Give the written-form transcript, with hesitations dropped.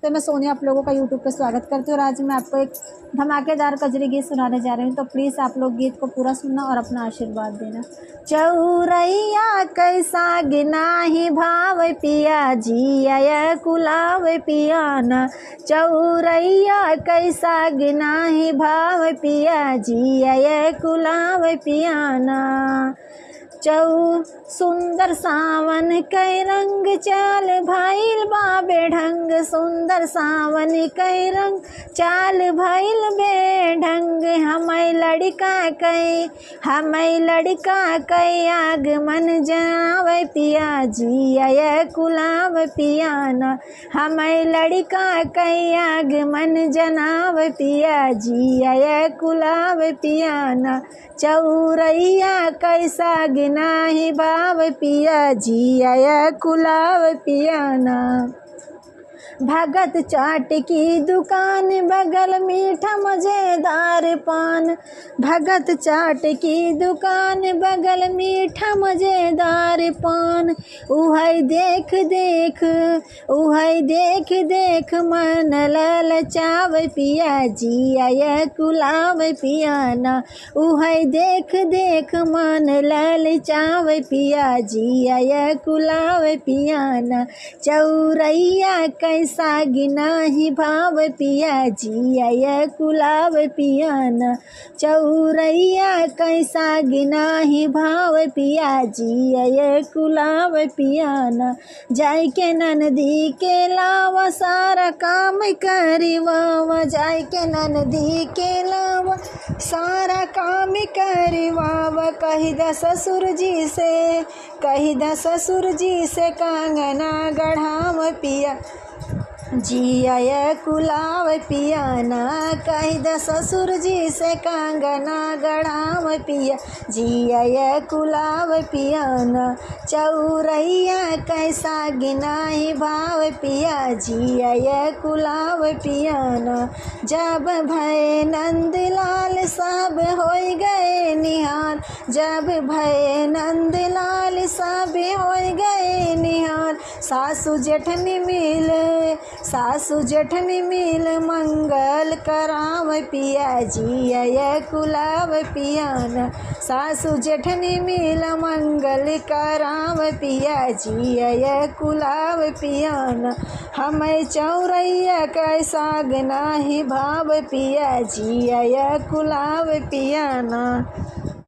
तो मैं सोनिया आप लोगों का यूट्यूब पे स्वागत करती हूँ और आज मैं आपको एक धमाकेदार कजरी गीत सुनाने जा रही हूँ। तो प्लीज़ आप लोग गीत को पूरा सुनना और अपना आशीर्वाद देना। चौरैया कैसा गिनाही भाव पिया जिया कुलाव पियाना, चौरैया कैसा गिनाही भाव पिया जिया कुलाव पियाना। सुंदर सावन कै रंग चाल भइल बा बेढंग, सुंदर सावन कै रंग चाल भइल बेढंग। हमै लड़का कै आगमन जनावे पिया जिया कुलाव पियाना, हमै लड़का कै आगमन जनावे पिया जिया कुलाव पियाना। चौरैया कैसा गिनाही भाव पिया जिया कुलाव पियाना। भगत चाट की दुकान बगल मीठा मज़ेदार पान, भगत चाट की दुकान बगल मीठा मज़ेदार पान। उहै देख देख मन ललचाव पिया जिया कुलाव पियाना, उहै देख मन ललचाव पिया जिया कुलाव पियाना। चौरैया कैसा गिनाही भाव पिया जिया कुलाव पियाना, चौरैया कैसा गिनाही भाव पिया जिया कुलाव पियाना। जाय के ननदी के लावा सारा काम करिवावा, जाय के ननदी के लावा सारा काम करिवावा। कही द ससुर जी से कंगना गढ़ाव पिया जिया कुलाव पियाना, कही द ससुर जी से कंगना गढ़ाव पिया जिया कुलाव पियाना। चौरैया कैसा गिनाही भाव पिया जिया कुलाव पियाना। जब भय नंदलाल सब होय गए निहाल, जब भय नंदलाल सब होय गए निहाल। सासु जेठनी मिल मंगल कराव पिया जिया कुलाव पियाना, सासु जेठनी मिल मंगल कराव पिया जिया कुलाव पियाना। हमै चौरैया कैसा गिनाही भाव पिया जिया कुलाव पियाना।